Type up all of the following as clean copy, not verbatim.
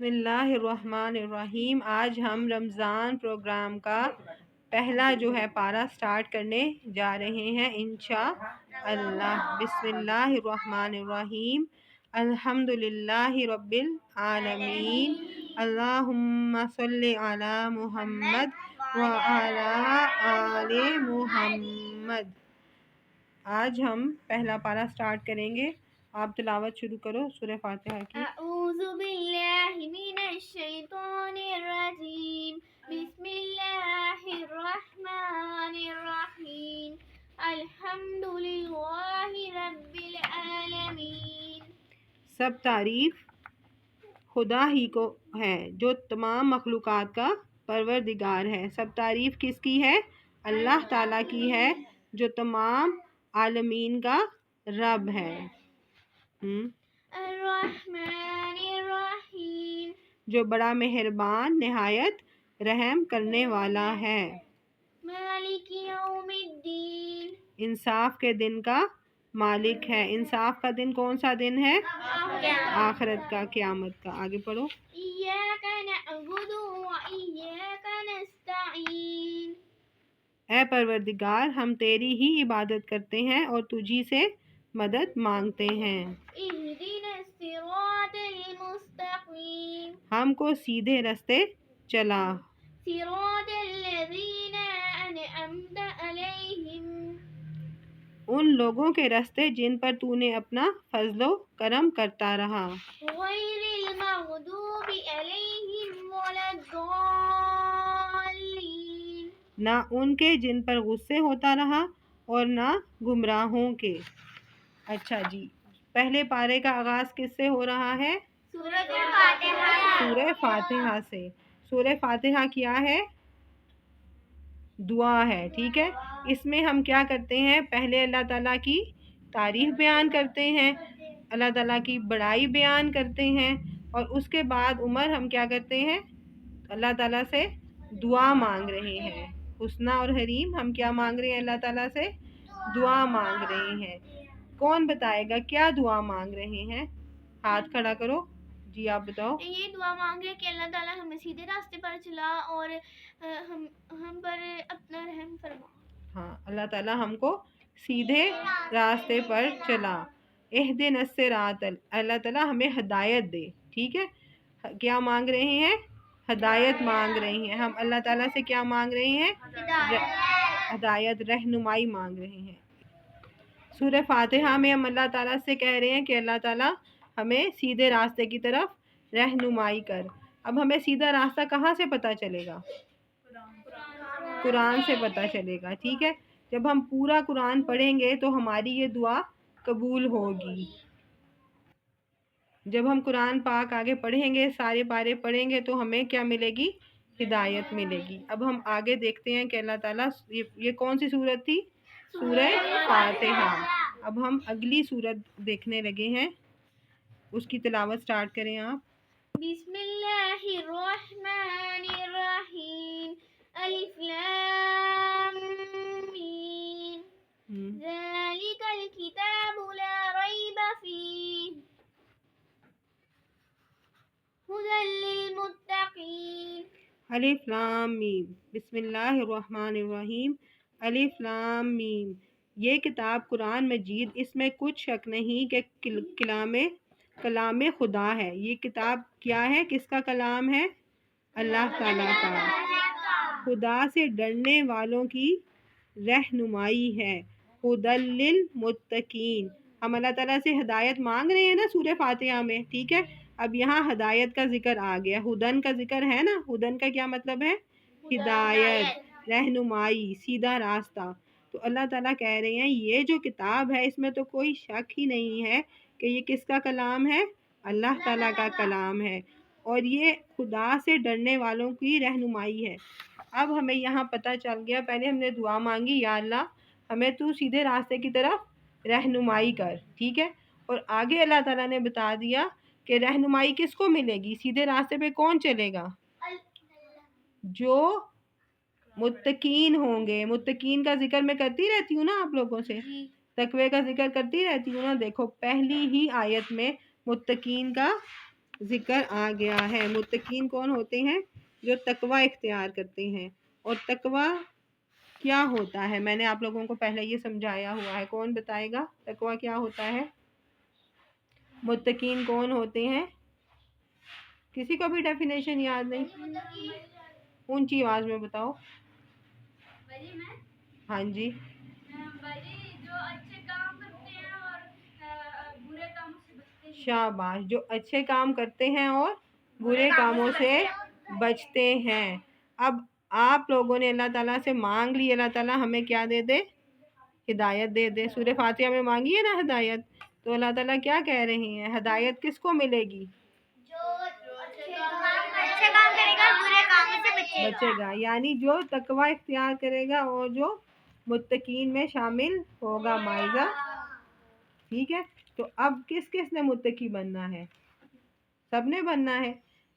بسم اللہ الرحمن الرحیم۔ آج ہم رمضان پروگرام کا پہلا جو ہے پارہ سٹارٹ کرنے جا رہے ہیں انشاءاللہ۔ بسم اللہ الرحمن الرحیم۔ الحمدللہ رب العالمین، اللہم صلی علی محمد وعلی آل محمد۔ آج ہم پہلا پارہ سٹارٹ کریں گے، آپ تلاوت شروع کرو سورہ فاتحہ کی۔ اعوذ باللہ من الشیطان الرجیم، بسم اللہ الرحمن الرحیم، الحمدللہ رب العالمین۔ سب تعریف خدا ہی کو ہے جو تمام مخلوقات کا پروردگار ہے۔ سب تعریف کس کی ہے؟ اللہ تعالیٰ کی ہے جو تمام عالمین کا رب ہے۔ الرحمن الرحیم، جو بڑا مہربان نہایت رحم کرنے والا ہے۔ مالک یوم الدین، انصاف کے دن کا مالک ہے۔ انصاف کا دن کون سا دن ہے؟ آخرت کا، قیامت کا۔ آگے پڑھو۔ ایاک نعبد و ایاک نستعین، اے پروردگار، ہم تیری ہی عبادت کرتے ہیں اور تجھی سے مدد مانگتے ہیں۔ اہدنا الصراط المستقیم، ہم کو سیدھے رستے چلا۔ صراط الذین انعمت علیہم، ان لوگوں کے رستے جن پر تو نے اپنا فضل و کرم کرتا رہا۔ غیر المغضوب علیہم ولا الضالین، نہ ان کے جن پر غصے ہوتا رہا اور نہ گمراہوں کے۔ اچھا جی، پہلے پارے کا آغاز کس سے ہو رہا ہے؟ سورۃ فاتحہ، سورہ فاتحہ سے۔ سورہ فاتحہ کیا ہے؟ دعا ہے، ٹھیک ہے۔ اس میں ہم کیا کرتے ہیں؟ پہلے اللہ تعالیٰ کی تعریف بیان کرتے ہیں، اللہ تعالیٰ کی بڑائی بیان کرتے ہیں، اور اس کے بعد ہم کیا کرتے ہیں؟ اللہ تعالیٰ سے دعا مانگ رہے ہیں۔ حسنہ اور حریم، ہم کیا مانگ رہے ہیں؟ اللہ تعالیٰ سے دعا مانگ رہے ہیں۔ کون بتائے گا کیا دعا مانگ رہے ہیں؟ ہاتھ کھڑا کرو۔ جی آپ بتاؤ۔ یہ دعا مانگ رہے کہ اللہ تعالیٰ ہمیں سیدھے راستے پر چلا اور ہم پر اپنا رحم فرما۔ ہاں، اللہ تعالیٰ ہم کو سیدھے راستے پر چلا۔ اہدنا الصراط، اللہ تعالیٰ ہمیں ہدایت دے، ٹھیک ہے۔ کیا مانگ رہے ہیں؟ ہدایت مانگ رہے ہیں۔ ہم اللہ تعالیٰ سے کیا مانگ رہے ہیں؟ ہدایت، رہنمائی مانگ رہے ہیں۔ سورہ فاتحہ میں ہم اللہ تعالیٰ سے کہہ رہے ہیں کہ اللہ تعالیٰ ہمیں سیدھے راستے کی طرف رہنمائی کر۔ اب ہمیں سیدھا راستہ کہاں سے پتہ چلے گا؟ قرآن سے پتہ چلے گا، ٹھیک ہے۔ جب ہم پورا قرآن پڑھیں گے تو ہماری یہ دعا قبول ہوگی۔ جب ہم قرآن پاک آگے پڑھیں گے، سارے پارے پڑھیں گے تو ہمیں کیا ملے گی؟ ہدایت ملے گی۔ اب ہم آگے دیکھتے ہیں کہ اللہ تعالیٰ، یہ کون سی سورت تھی؟ سورہ فاتحہ۔ اب ہم اگلی سورت دیکھنے لگے ہیں، اس کی تلاوت سٹارٹ کریں آپ۔ بسم اللہ الرحمن الرحیم، الف لام میم، ذالک الکتاب لا ریب فیہ، ھدی للمتقین۔ الف لام میم، بسم اللہ الرحمن الرحیم۔ الف لام میم، یہ کتاب قرآن مجید، اس میں کچھ شک نہیں کہ کلام خدا ہے۔ یہ کتاب کیا ہے؟ کس کا کلام ہے؟ اللہ تعالیٰ کا۔ خدا سے ڈرنے والوں کی رہنمائی ہے۔ ھدی للمتقین، ہم اللہ تعالیٰ سے ہدایت مانگ رہے ہیں نا سورہ فاتحہ میں، ٹھیک ہے۔ اب یہاں ہدایت کا ذکر آ گیا، ہدن کا ذکر ہے نا۔ ہدن کا کیا مطلب ہے؟ ہدایت، رہنمائی، سیدھا راستہ۔ تو اللہ تعالیٰ کہہ رہے ہیں یہ جو کتاب ہے اس میں تو کوئی شک ہی نہیں ہے کہ یہ کس کا کلام ہے؟ اللہ تعالیٰ کا کلام ہے، اور یہ خدا سے ڈرنے والوں کی رہنمائی ہے۔ اب ہمیں یہاں پتہ چل گیا، پہلے ہم نے دعا مانگی، یا اللہ ہمیں تو سیدھے راستے کی طرف رہنمائی کر، ٹھیک ہے۔ اور آگے اللہ تعالیٰ نے بتا دیا کہ رہنمائی کس کو ملے گی؟ سیدھے راستے پہ کون چلے گا؟ جو متقین ہوں گے۔ متقین کا ذکر میں کرتی رہتی ہوں نا آپ لوگوں سے، تقوی کا ذکر کرتی رہتی ہوں نا۔ دیکھو پہلی ہی آیت میں متقین کا ذکر آ گیا ہے۔ متقین کون ہوتے ہیں؟ جو تقوی اختیار کرتے ہیں۔ اور تقوی کیا ہوتا ہے؟ میں نے آپ لوگوں کو پہلے یہ سمجھایا ہوا ہے، کون بتائے گا تقوی کیا ہوتا ہے؟ متقین کون ہوتے ہیں؟ کسی کو بھی ڈیفینیشن یاد نہیں؟ اونچی آواز میں بتاؤ۔ ہاں جی، جو اچھے کام کرتے ہیں اور برے کاموں سے بچتے ہیں۔ شاباش، جو اچھے کام کرتے ہیں اور برے کاموں سے بچتے ہیں۔ اب آپ لوگوں نے اللہ تعالیٰ سے مانگ لی، اللہ تعالیٰ ہمیں کیا دے دے؟ ہدایت دے دے۔ سورہ فاتحہ میں مانگی ہے نا ہدایت، تو اللہ تعالیٰ کیا کہہ رہے ہیں؟ ہدایت کس کو ملے گی؟ اچھے کام کرے گا برے کاموں سے بچے گا، یعنی جو تقوی اختیار کرے گا اور جو متقین میں شامل ہوگا۔ مائزہ ٹھیک ہے؟ تو اب کس کس نے متقی بننا ہے؟ سب نے بننا ہے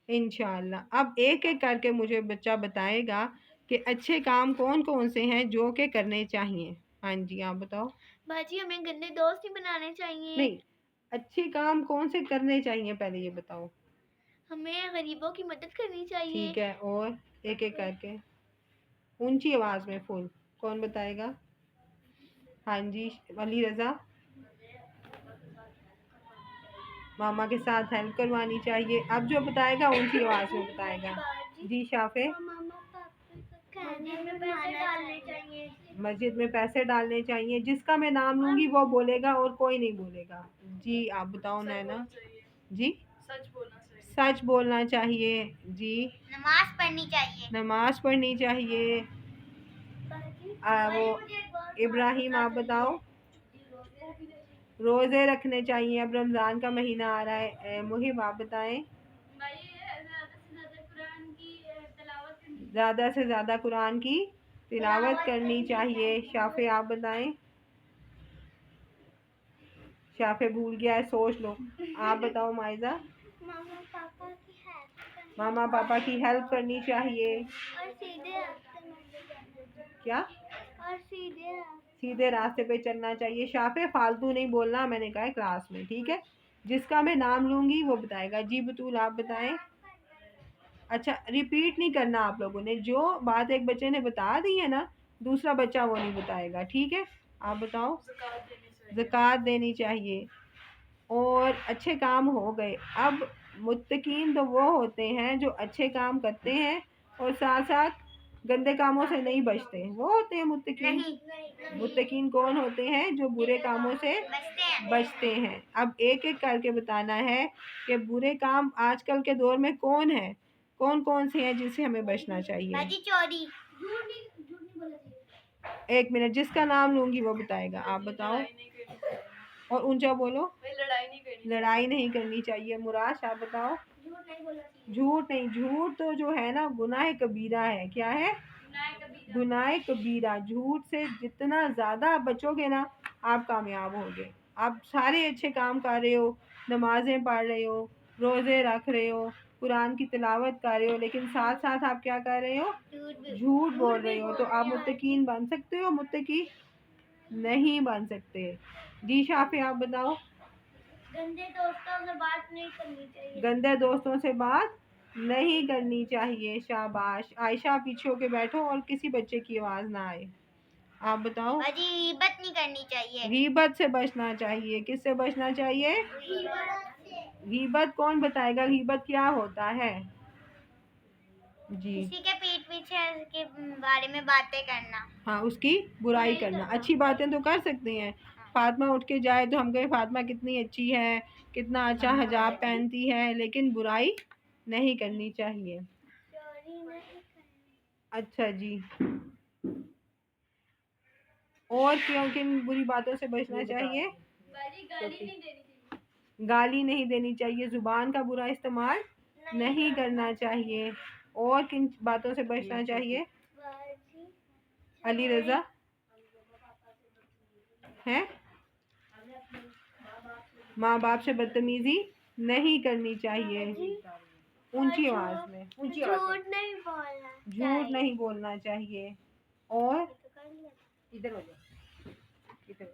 انشاءاللہ۔ اب ایک ایک کر کے مجھے بچہ بتائے گا کہ اچھے کام کون کون سے ہیں جو کہ کرنے چاہیے۔ ہاں جی، آپ بتاؤ۔ باجی ہمیں گندے دوست نہیں بنانے چاہیے۔ نہیں، اچھے کام کون سے کرنے چاہیے پہلے یہ بتاؤ۔ ہمیں غریبوں کی مدد کرنی چاہیے۔ ٹھیک ہے، اور ایک ایک کر کے اونچی آواز میں فل، کون بتائے گا؟ ہاں جی، علی رضا۔ ماما کے ساتھ ہیلپ کروانی چاہیے۔ اب جو بتائے گا اونچی آواز میں بتائے گا۔ جی شافع۔ مسجد میں پیسے ڈالنے چاہیے۔ جس کا میں نام لوں گی وہ بولے گا اور کوئی نہیں بولے گا۔ جی آپ بتاؤ نینا۔ جی سچ بولنا چاہیے۔ جی نماز پڑھنی چاہیے۔ نماز پڑھنی چاہیے۔ وہ ابراہیم آپ بتاؤ۔ روزے رکھنے چاہیے، اب رمضان کا مہینہ آ رہا ہے۔ محب آپ بتائیں۔ زیادہ سے زیادہ قرآن کی تلاوت کرنی چاہیے۔ شافع آپ بتائیں۔ شافع بھول گیا ہے، سوچ لو۔ آپ بتاؤ مائزہ۔ ماما پاپا کی ہیلپ کرنی چاہیے۔ کیا؟ سیدھے راستے پہ چلنا چاہیے۔ شافع فالتو نہیں بولنا، میں نے کہا ہے کلاس میں، ٹھیک ہے؟ جس کا میں نام لوں گی وہ بتائے گا۔ جی بطول آپ بتائیں۔ اچھا ریپیٹ نہیں کرنا آپ لوگوں نے، جو بات ایک بچے نے بتا دی ہے نا دوسرا بچہ وہ نہیں بتائے گا، ٹھیک ہے؟ آپ بتاؤ۔ زکوٰۃ دینی چاہیے۔ اور اچھے کام ہو گئے۔ اب متقین تو وہ ہوتے ہیں جو اچھے کام کرتے ہیں اور ساتھ ساتھ گندے کاموں سے نہیں بچتے، وہ ہوتے ہیں متقین۔ متقین کون ہوتے ہیں؟ جو برے کاموں سے بچتے ہیں۔ اب ایک ایک کر کے بتانا ہے کہ برے کام آج کل کے دور میں کون ہے، کون کون سے ہیں جن سے ہمیں بچنا چاہیے۔ چوری۔ ایک منٹ، جس کا نام لوں گی وہ بتائے گا۔ آپ بتاؤ اور اونچا بولو۔ لڑائی نہیں کرنی چاہیے۔ مراش آپ بتاؤ۔ جھوٹ نہیں، جھوٹ تو جو ہے نا گناہ کبیرہ ہے۔ کیا ہے؟ گناہ کبیرہ۔ جھوٹ سے جتنا زیادہ آپ بچو گے نا آپ کامیاب ہوگے۔ آپ سارے اچھے کام کر رہے ہو، نمازیں پڑھ رہے ہو، روزے رکھ رہے ہو، قرآن کی تلاوت کر رہے ہو، لیکن ساتھ ساتھ آپ کیا کر رہے ہو؟ جھوٹ بول رہے ہو، تو آپ متقین بن سکتے ہو؟ متقی نہیں بن سکتے۔ جی شافع آپ بتاؤ۔ گندے دوستوں سے بات نہیں کرنی چاہیے۔ گندے دوستوں سے بات نہیں کرنی چاہیے۔ شاباش۔ عائشہ پیچھے ہو کے بیٹھو اور کسی بچے کی آواز نہ آئے۔ آپ بتاؤ۔ غیبت نہیں کرنی چاہیے۔ غیبت سے بچنا چاہیے۔ کس سے بچنا چاہیے؟ غیبت کون بتائے گا غیبت کیا ہوتا ہے؟ جی کسی کے پیٹھ پیچھے اس کے بارے میں باتیں کرنا۔ ہاں، اس کی برائی کرنا۔ اچھی باتیں تو کر سکتے ہیں۔ فاطمہ اٹھ کے جائے تو ہم کہیں فاطمہ کتنی اچھی ہے، کتنا اچھا حجاب پہنتی ہے، لیکن برائی نہیں کرنی چاہیے۔ اچھا جی، اور کیوں کن بری باتوں سے بچنا چاہیے؟ گالی نہیں دینی چاہیے، زبان کا برا استعمال نہیں کرنا چاہیے۔ اور کن باتوں سے بچنا چاہیے؟ علی رضا ہے؟ ماں باپ سے بدتمیزی نہیں کرنی چاہیے۔ اونچی آواز میں، جھوٹ نہیں بولنا۔ جھوٹ نہیں بولنا چاہیے۔ اور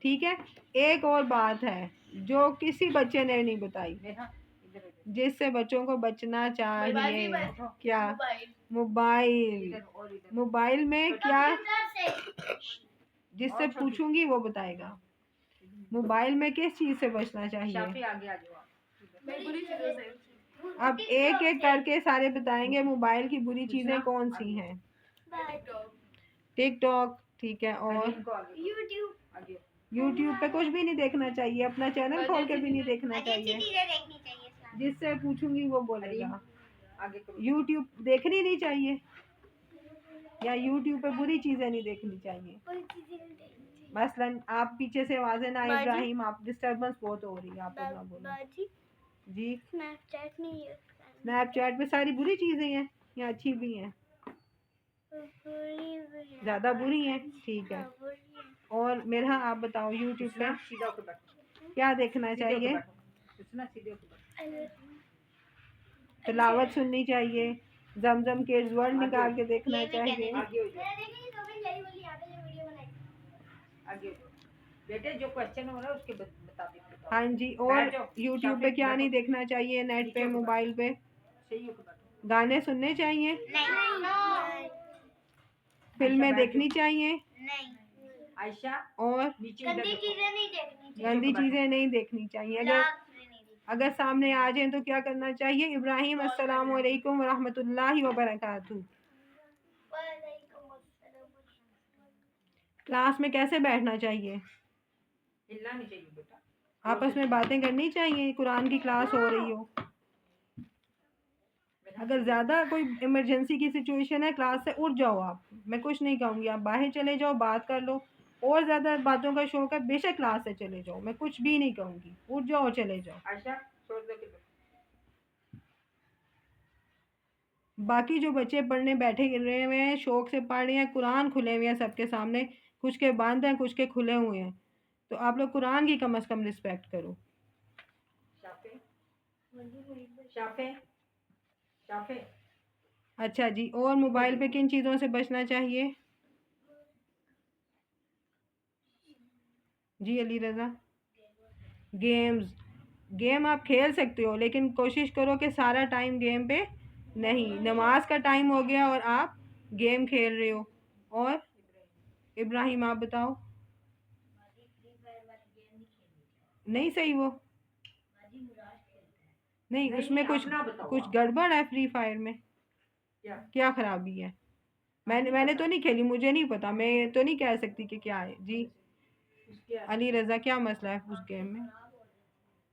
ٹھیک ہے، ایک اور بات ہے جو کسی بچے نے نہیں بتائی۔ جس سے بچوں کو بچنا چاہیے. کیا؟ موبائل. موبائل میں کیا؟ جس سے پوچھوں گی وہ بتائے گا. موبائل میں کس چیز سے بچنا چاہیے؟ اب ایک ایک کر کے سارے بتائیں گے موبائل کی بری چیزیں کون سی ہیں. ٹک ٹاک. ٹھیک ہے. اور یوٹیوب پہ کچھ بھی نہیں دیکھنا چاہیے. اپنا چینل کھول کے بھی نہیں دیکھنا چاہیے. جس سے پوچھوں گی وہ بولے گا. یوٹیوب دیکھنی نہیں چاہیے یا یوٹیوب پہ بری چیزیں نہیں دیکھنی چاہیے. مثلاً آپ پیچھے سے آوازیں نہ آئے ابراہیم, آپ ڈسٹربنس بہت ہو رہی ہے. آپ اپنا بولو. جی اسنیپ چیٹ پہ ساری بری چیزیں ہیں یا اچھی بھی ہیں؟ زیادہ بری ہیں. ٹھیک ہے. اور میرا آپ بتاؤ یوٹیوب پہ کیا دیکھنا چاہیے؟ تلاوت سننی چاہیے. زمزم کے ورڈ نکال کے دیکھنا چاہیے. جو کوشچن ہو رہا ہے اس کے مطابق. ہاں جی. اور یوٹیوب پہ کیا نہیں دیکھنا چاہیے؟ نیٹ پہ, موبائل پہ گانے سننے چاہیے. فلمیں دیکھنی چاہیے. اور گندی چیزیں نہیں دیکھنی چاہیے. اگر سامنے آ جائیں تو کیا کرنا چاہیے؟ ابراہیم السلام علیکم ورحمۃ اللہ وبرکاتہ. کلاس میں کیسے بیٹھنا چاہیے؟ آپس میں باتیں کرنی چاہیے. قرآن کی کلاس ہو رہی ہو. اگر زیادہ کوئی ایمرجنسی کی سچویشن ہے کلاس سے اٹھ جاؤ. آپ, میں کچھ نہیں کہوں گی, آپ باہر چلے جاؤ, بات کر لو. اور زیادہ باتوں کا شوق ہے بے شک کلاس سے چلے جاؤ, میں کچھ بھی نہیں کہوں گی. اٹھ جاؤ, چلے جاؤ. باقی جو بچے پڑھنے بیٹھے رہے ہوئے ہیں, شوق سے پڑھ رہے ہیں, قرآن کھلے ہوئے ہیں سب کے سامنے, کچھ کے بند ہیں کچھ کے کھلے ہوئے ہیں, تو آپ لوگ قرآن کی کم از کم رسپیکٹ کرو. اچھا جی. اور موبائل پہ کن چیزوں سے بچنا چاہیے؟ جی علی رضا. گیم آپ کھیل سکتے ہو لیکن کوشش کرو کہ سارا ٹائم گیم پہ نہیں. نماز کا ٹائم ہو گیا اور آپ گیم کھیل رہے ہو. اور ابراہیم آپ بتاؤ. نہیں صحیح وہ نہیں, اس میں کچھ گڑبڑ ہے. فری فائر میں کیا خرابی ہے؟ میں نے تو نہیں کھیلی, مجھے نہیں پتا, میں تو نہیں کہہ سکتی کہ کیا ہے. جی علی رضا کیا مسئلہ ہے اس گیم میں؟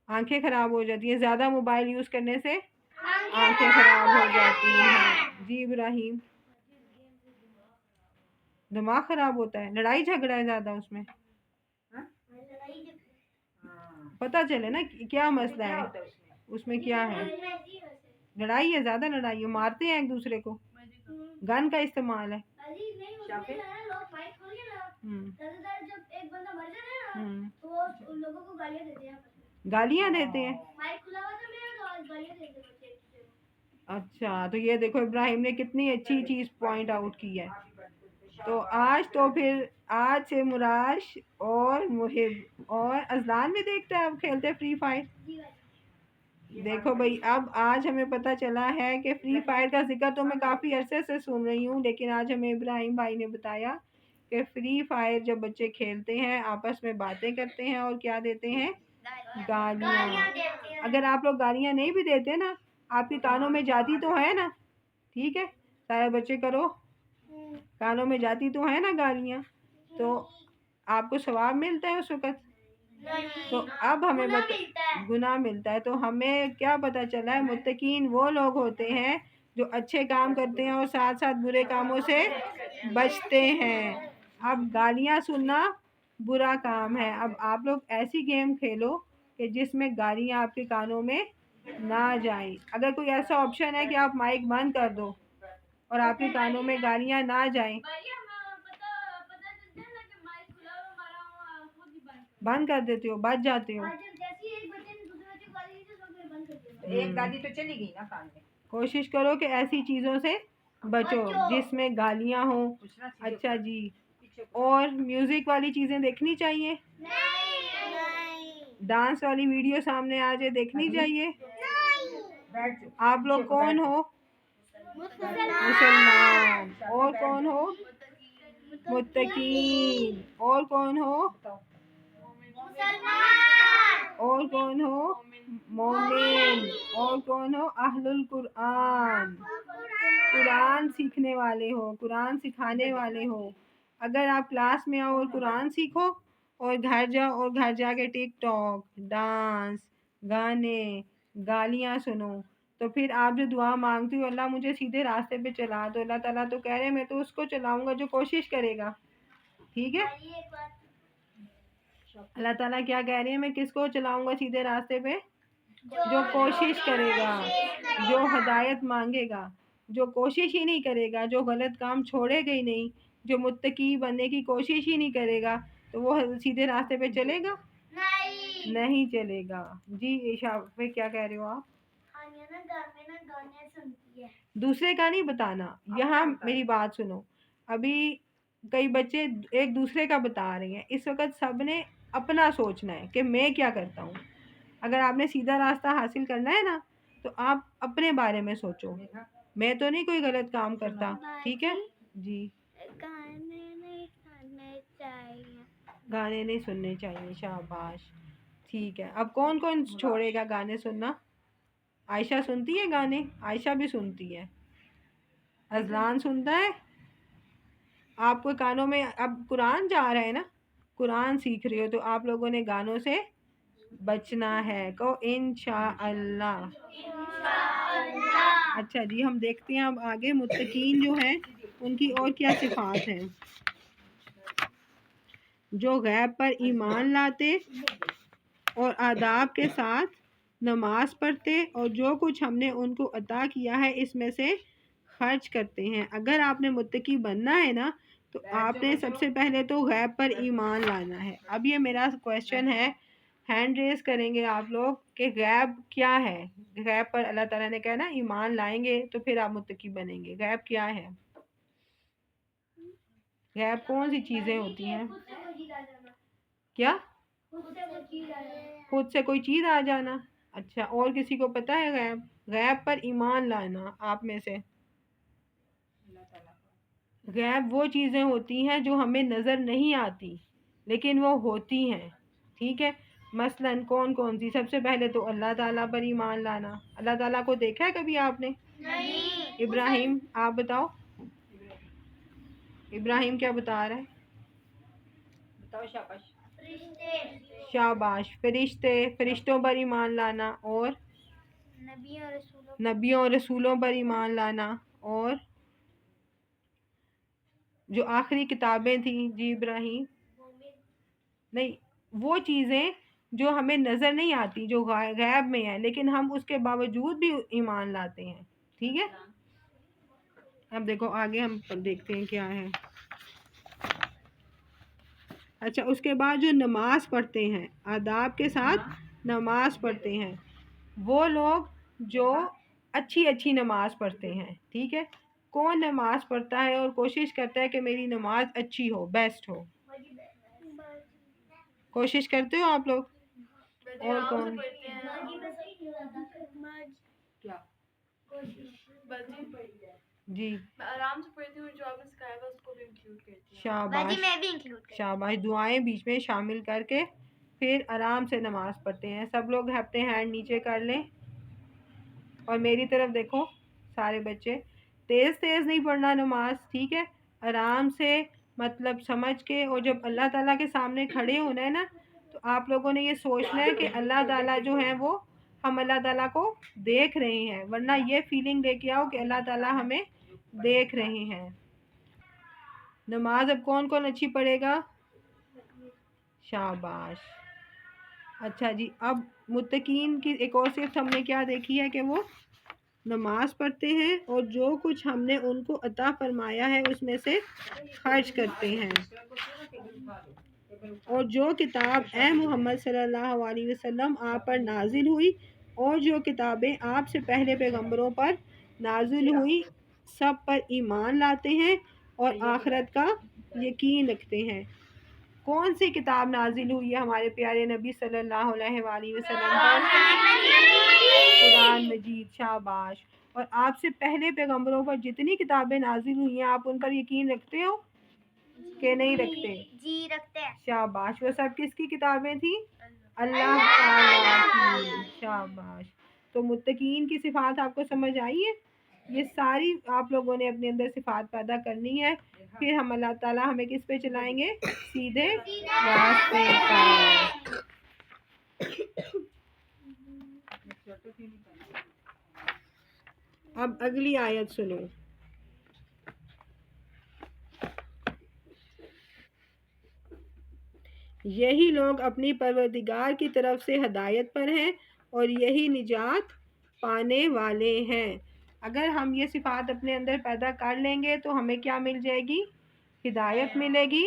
آنکھیں خراب ہو جاتی ہیں زیادہ موبائل یوز کرنے سے, آنکھیں خراب ہو جاتی ہیں. جی ابراہیم. دماغ خراب ہوتا ہے, لڑائی جھگڑا ہے زیادہ اس میں, پتہ چلے نا کیا مسئلہ ہے اس میں. کیا ہے؟ لڑائی ہے, زیادہ لڑائی ہے, مارتے ہیں ایک دوسرے کو, گن کا استعمال ہے. گالیاں دیتے ہیں. اچھا, تو یہ دیکھو ابراہیم نے کتنی اچھی چیز پوائنٹ آؤٹ کی ہے. تو آج سے مراش اور محب اور ازلان بھی دیکھتا ہے اب کھیلتے فری فائر. دیکھو بھائی, اب آج ہمیں پتہ چلا ہے کہ فری فائر کا ذکر تو میں کافی عرصے سے سن رہی ہوں, لیکن آج ہمیں ابراہیم بھائی نے بتایا کہ فری فائر جب بچے کھیلتے ہیں آپس میں باتیں کرتے ہیں اور کیا دیتے ہیں؟ گالیاں. اگر آپ لوگ گالیاں نہیں بھی دیتے نا, آپ کے کانوں میں جاتی تو ہے نا. ٹھیک ہے, سارے بچے کرو, کانوں میں جاتی تو ہے نا گالیاں, تو آپ کو ثواب ملتا ہے اس وقت. تو اب ہمیں گناہ ملتا ہے. تو ہمیں کیا پتہ چلا ہے؟ متقین وہ لوگ ہوتے ہیں جو اچھے کام کرتے ہیں اور ساتھ ساتھ برے کاموں سے بچتے ہیں. اب گالیاں سننا برا کام ہے. اب آپ لوگ ایسی گیم کھیلو کہ جس میں گالیاں آپ کے کانوں میں نہ جائیں. اگر کوئی ایسا آپشن ہے کہ آپ مائک بند کر دو اور آپ کے کانوں میں گالیاں نہ جائیں, بند کر دیتے ہو, بچ جاتے ہو. ایک گالی تو چلی گئی نا کان میں. کوشش کرو کہ ایسی چیزوں سے بچو جس میں گالیاں ہوں. اچھا جی. اور میوزک والی چیزیں دیکھنی چاہیے, ڈانس والی ویڈیو سامنے آ جائے دیکھنی چاہیے. آپ لوگ کون ہو؟ مسلمان مسلمان. اور کون ہو؟ متقین. اور کون ہو؟ مسلمان اور کون ہو؟ مومن. اور کون ہو؟ اہل القرآن. قرآن سیکھنے والے ہو، قرآن سکھانے والے ہو. اگر آپ کلاس میں آؤ اور قرآن سیکھو اور گھر جاؤ اور گھر جا کے ٹک ٹاک، ڈانس، گانے، گالیاں سنو، تو پھر آپ جو دعا مانگتی ہو اللہ مجھے سیدھے راستے پہ چلا، تو اللہ تعالیٰ تو کہہ رہے میں تو اس کو چلاؤں گا جو کوشش کرے گا. ٹھیک ہے؟ اللہ تعالیٰ کیا کہہ رہے ہیں؟ میں کس کو چلاؤں گا سیدھے راستے پہ؟ جو کوشش کرے گا، جو ہدایت مانگے گا. جو کوشش ہی نہیں کرے گا، جو غلط کام چھوڑے گا ہی نہیں، جو متقی بننے کی کوشش ہی نہیں کرے گا، تو وہ سیدھے راستے پہ چلے گا؟ نہیں چلے گا. جی عائشہ پہ کیا کہہ رہے ہو آپ؟ گانے سنتی ہے. دوسرے کا نہیں بتانا. یہاں میری بات سنو. ابھی کئی بچے ایک دوسرے کا بتا رہے ہیں. اس وقت سب نے اپنا سوچنا ہے کہ میں کیا کرتا ہوں. اگر آپ نے سیدھا راستہ حاصل کرنا ہے نا تو آپ اپنے بارے میں سوچو. میں تو نہیں کوئی غلط کام کرتا. ٹھیک ہے جی. گانے نہیں سننے چاہیے. گانے نہیں سننے چاہیے. شاباش. ٹھیک ہے. اب کون کون چھوڑے گا گانے سننا؟ عائشہ سنتی ہے گانے؟ عائشہ بھی سنتی ہے. اذلان سنتا ہے؟ آپ کو کانوں میں اب قرآن جا رہا ہے نا، قرآن سیکھ رہے ہو تو آپ لوگوں نے گانوں سے بچنا ہے. کو انشاءاللہ. اچھا جی ہم دیکھتے ہیں اب آگے متقین جو ہیں ان کی اور کیا صفات ہیں. جو غیب پر ایمان لاتے اور آداب کے ساتھ نماز پڑھتے اور جو کچھ ہم نے ان کو عطا کیا ہے اس میں سے خرچ کرتے ہیں. اگر آپ نے متقی بننا ہے نا تو آپ نے سب سے پہلے تو غیب پر ایمان لانا ہے. اب یہ میرا کویشچن ہے، ہینڈ ریز کریں گے آپ لوگ کہ غیب کیا ہے؟ غیب پر اللہ تعالیٰ نے کہا نا ایمان لائیں گے تو پھر آپ متقی بنیں گے. غیب کیا ہے؟ غیب کون سی چیزیں ہوتی ہیں؟ کیا؟ خود سے کوئی چیز آ جانا. اچھا اور کسی کو پتہ ہے غیب؟ غیب پر ایمان لانا آپ میں سے. غیب وہ چیزیں ہوتی ہیں جو ہمیں نظر نہیں آتی لیکن وہ ہوتی ہیں. ٹھیک ہے. مثلاً کون کون سی؟ سب سے پہلے تو اللہ تعالیٰ پر ایمان لانا. اللہ تعالیٰ کو دیکھا ہے کبھی آپ نے؟ نہیں. ابراہیم آپ بتاؤ. ابراہیم کیا بتا رہا ہے؟ بتاؤ. شاباش. شاباش. فرشتے، فرشتوں پر ایمان لانا. اور نبیوں اور رسولوں پر ایمان لانا. اور جو آخری کتابیں تھیں. جی ابراہیم. نہیں وہ چیزیں جو ہمیں نظر نہیں آتی جو غیب میں ہیں لیکن ہم اس کے باوجود بھی ایمان لاتے ہیں. ٹھیک ہے. اب دیکھو آگے ہم دیکھتے ہیں کیا ہے. اچھا اس کے بعد جو نماز پڑھتے ہیں، آداب کے ساتھ نماز پڑھتے ہیں، وہ لوگ جو اچھی اچھی نماز پڑھتے ہیں. ٹھیک ہے. کون نماز پڑھتا ہے اور کوشش کرتا ہے کہ میری نماز اچھی ہو، بیسٹ ہو؟ کوشش کرتے ہو آپ لوگ؟ اور کون؟ جی آرام سے پڑھتی ہوں. جو آپ نے سکھایا تھا اس کو بھی انکلوڈ کرتی ہوں. شاباش. میں بھی انکلوڈ کرتی ہوں. شاباش. دعائیں بیچ میں شامل کر کے پھر آرام سے نماز پڑھتے ہیں. سب لوگ اپنے ہینڈ نیچے کر لیں اور میری طرف دیکھو. سارے بچے تیز تیز نہیں پڑھنا نماز. ٹھیک ہے. آرام سے مطلب سمجھ کے. اور جب اللہ تعالیٰ کے سامنے کھڑے ہونا ہے نا تو آپ لوگوں نے یہ سوچنا ہے کہ اللہ تعالیٰ جو ہیں وہ ہم اللہ تعالیٰ کو دیکھ رہے ہیں. ورنہ یہ فیلنگ لے کے آؤ کہ اللہ تعالیٰ ہمیں دیکھ رہے ہیں. نماز اب کون کون اچھی پڑھے گا؟ شاباش. اچھا جی اب متقین کی ایک اور صفت ہم نے کیا دیکھی ہے کہ وہ نماز پڑھتے ہیں اور جو کچھ ہم نے ان کو عطا فرمایا ہے اس میں سے خرچ کرتے ہیں. اور جو کتاب اے محمد صلی اللہ علیہ وسلم آپ پر نازل ہوئی اور جو کتابیں آپ سے پہلے پیغمبروں پر نازل ہوئی سب پر ایمان لاتے ہیں اور آخرت کا یقین رکھتے ہیں. کون سی کتاب نازل ہوئی ہے ہمارے پیارے نبی صلی اللہ علیہ وآلہ وسلم پر؟ قرآن مجید، شاباش۔ اور آپ سے پہلے پیغمبروں پر جتنی کتابیں نازل ہوئی ہیں آپ ان پر یقین رکھتے ہو کہ نہیں رکھتے؟ جی رکھتے ہیں۔ شاباش۔ وہ سب کس کی کتابیں تھیں؟ اللہ تعالیٰ کی۔ شاباش۔ تو متقین کی صفات آپ کو سمجھ آئی ہے؟ یہ ساری آپ لوگوں نے اپنے اندر صفات پیدا کرنی ہے، پھر ہم اللہ تعالیٰ ہمیں کس پہ چلائیں گے؟ سیدھے راستے پر۔ اب اگلی آیت سنو۔ یہی لوگ اپنی پروردگار کی طرف سے ہدایت پر ہیں اور یہی نجات پانے والے ہیں۔ اگر ہم یہ صفات اپنے اندر پیدا کر لیں گے تو ہمیں کیا مل جائے گی؟ ہدایت ملے گی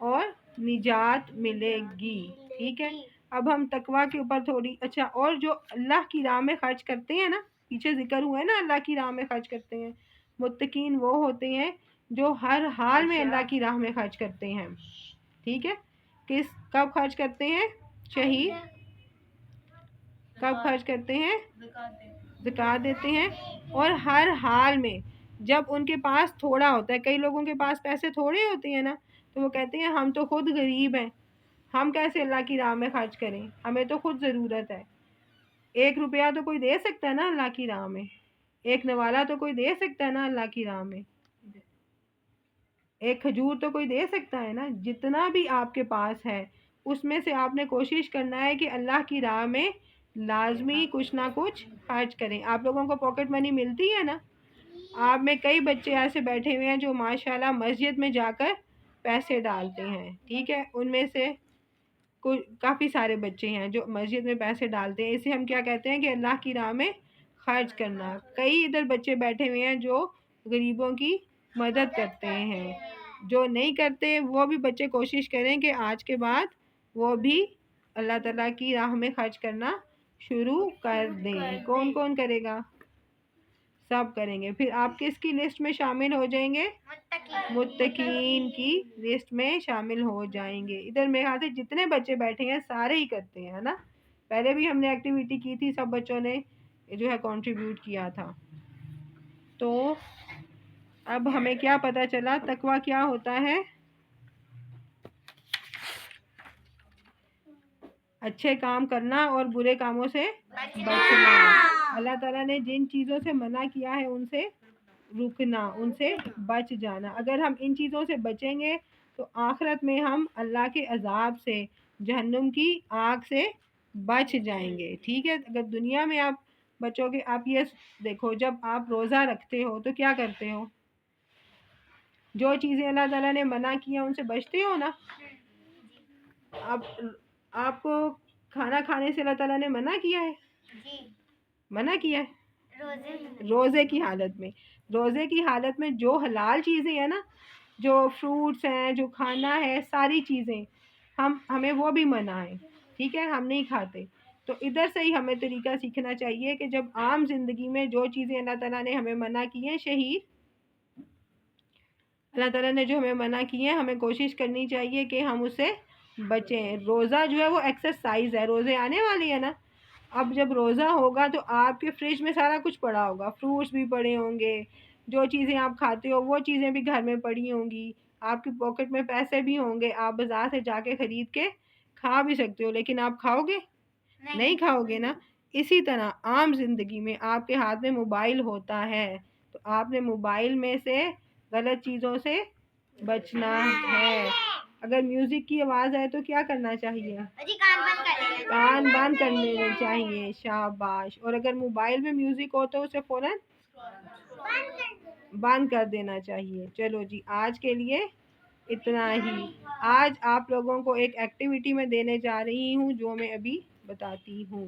اور نجات ملے گی، ٹھیک ہے۔ اب ہم تقویٰ کے اوپر تھوڑی اور جو اللہ کی راہ میں خرچ کرتے ہیں نا، پیچھے ذکر ہوا ہے نا اللہ کی راہ میں خرچ کرتے ہیں، متقین وہ ہوتے ہیں جو ہر حال میں اللہ کی راہ میں خرچ کرتے ہیں، ٹھیک ہے۔ کب خرچ کرتے ہیں؟ شہید کب خرچ کرتے ہیں؟ زکوٰۃ دیتے ہیں، اور ہر حال میں جب ان کے پاس تھوڑا ہوتا ہے، کئی لوگوں کے پاس پیسے تھوڑے ہوتے ہیں نا، تو وہ کہتے ہیں ہم تو خود غریب ہیں، ہم کیسے اللہ کی راہ میں خرچ کریں، ہمیں تو خود ضرورت ہے۔ 1 روپیہ تو کوئی دے سکتا ہے نا اللہ کی راہ میں، 1 نوالا تو کوئی دے سکتا ہے نا اللہ کی راہ میں، 1 کھجور تو کوئی دے سکتا ہے نا۔ جتنا بھی آپ کے پاس ہے اس میں سے آپ نے کوشش کرنا ہے کہ اللہ کی راہ میں لازمی کچھ نہ کچھ خرچ کریں۔ آپ لوگوں کو پاکٹ منی ملتی ہے نا، آپ میں کئی بچے ایسے بیٹھے ہوئے ہیں جو ماشاءاللہ مسجد میں جا کر پیسے ڈالتے ہیں، ٹھیک ہے، ان میں سے کافی سارے بچے ہیں جو مسجد میں پیسے ڈالتے ہیں، اسے ہم کیا کہتے ہیں کہ اللہ کی راہ میں خرچ کرنا۔ کئی ادھر بچے بیٹھے ہوئے ہیں جو غریبوں کی مدد کرتے ہیں، جو نہیں کرتے وہ بھی بچے کوشش کریں کہ آج کے بعد وہ بھی اللہ تعالیٰ کی راہ میں خرچ کرنا شروع کر دیں۔ کون کون کرے گا؟ سب کریں گے۔ پھر آپ کس کی لسٹ میں شامل ہو جائیں گے؟ متقین کی لسٹ میں شامل ہو جائیں گے۔ ادھر میرے خیال سے جتنے بچے بیٹھے ہیں سارے ہی کرتے ہیں نا، پہلے بھی ہم نے ایکٹیویٹی کی تھی، سب بچوں نے جو ہے کنٹریبیوٹ کیا تھا۔ تو اب ہمیں کیا پتہ چلا تقویٰ کیا ہوتا ہے؟ اچھے کام کرنا اور برے کاموں سے بچنا۔ اللہ تعالیٰ نے جن چیزوں سے منع کیا ہے ان سے رکنا، ان سے بچ جانا۔ اگر ہم ان چیزوں سے بچیں گے تو آخرت میں ہم اللہ کے عذاب سے، جہنم کی آگ سے بچ جائیں گے، ٹھیک ہے۔ اگر دنیا میں آپ بچو گے، آپ یہ دیکھو جب آپ روزہ رکھتے ہو تو کیا کرتے ہو؟ جو چیزیں اللہ تعالیٰ نے منع کیا ان سے بچتے ہو نا۔ اب آپ کو کھانا کھانے سے اللہ تعالیٰ نے منع کیا ہے؟ منع کیا ہے روزے کی حالت میں۔ روزے کی حالت میں جو حلال چیزیں ہیں نا، جو فروٹس ہیں، جو کھانا ہے، ساری چیزیں ہمیں وہ بھی منع ہے، ٹھیک ہے، ہم نہیں کھاتے۔ تو ادھر سے ہی ہمیں طریقہ سیکھنا چاہیے کہ جب عام زندگی میں جو چیزیں اللہ تعالیٰ نے ہمیں منع کی ہیں، اللہ تعالیٰ نے جو ہمیں منع کی ہیں، ہمیں کوشش کرنی چاہیے کہ ہم اسے بچیں۔ روزہ جو ہے وہ ایکسرسائز ہے، روزے آنے والے ہیں نا، اب جب روزہ ہوگا تو آپ کے فریج میں سارا کچھ پڑا ہوگا، فروٹس بھی پڑے ہوں گے، جو چیزیں آپ کھاتے ہو وہ چیزیں بھی گھر میں پڑی ہوں گی، آپ کی پاکٹ میں پیسے بھی ہوں گے، آپ بازار سے جا کے خرید کے کھا بھی سکتے ہو، لیکن آپ کھاؤ گے؟ نہیں کھاؤ گے نا۔ اسی طرح عام زندگی میں آپ کے ہاتھ میں موبائل ہوتا ہے تو آپ نے موبائل میں سے غلط چیزوں سے بچنا ہے۔ اگر میوزک کی آواز ہے تو کیا کرنا چاہیے؟ کان بند کر لینے چاہیے، شاباش۔ اور اگر موبائل میں میوزک ہو تو اسے فوراً بند کر دینا چاہیے۔ چلو جی، آج کے لیے اتنا ہی۔ آج آپ لوگوں کو ایک ایکٹیویٹی میں دینے جا رہی ہوں جو میں ابھی بتاتی ہوں۔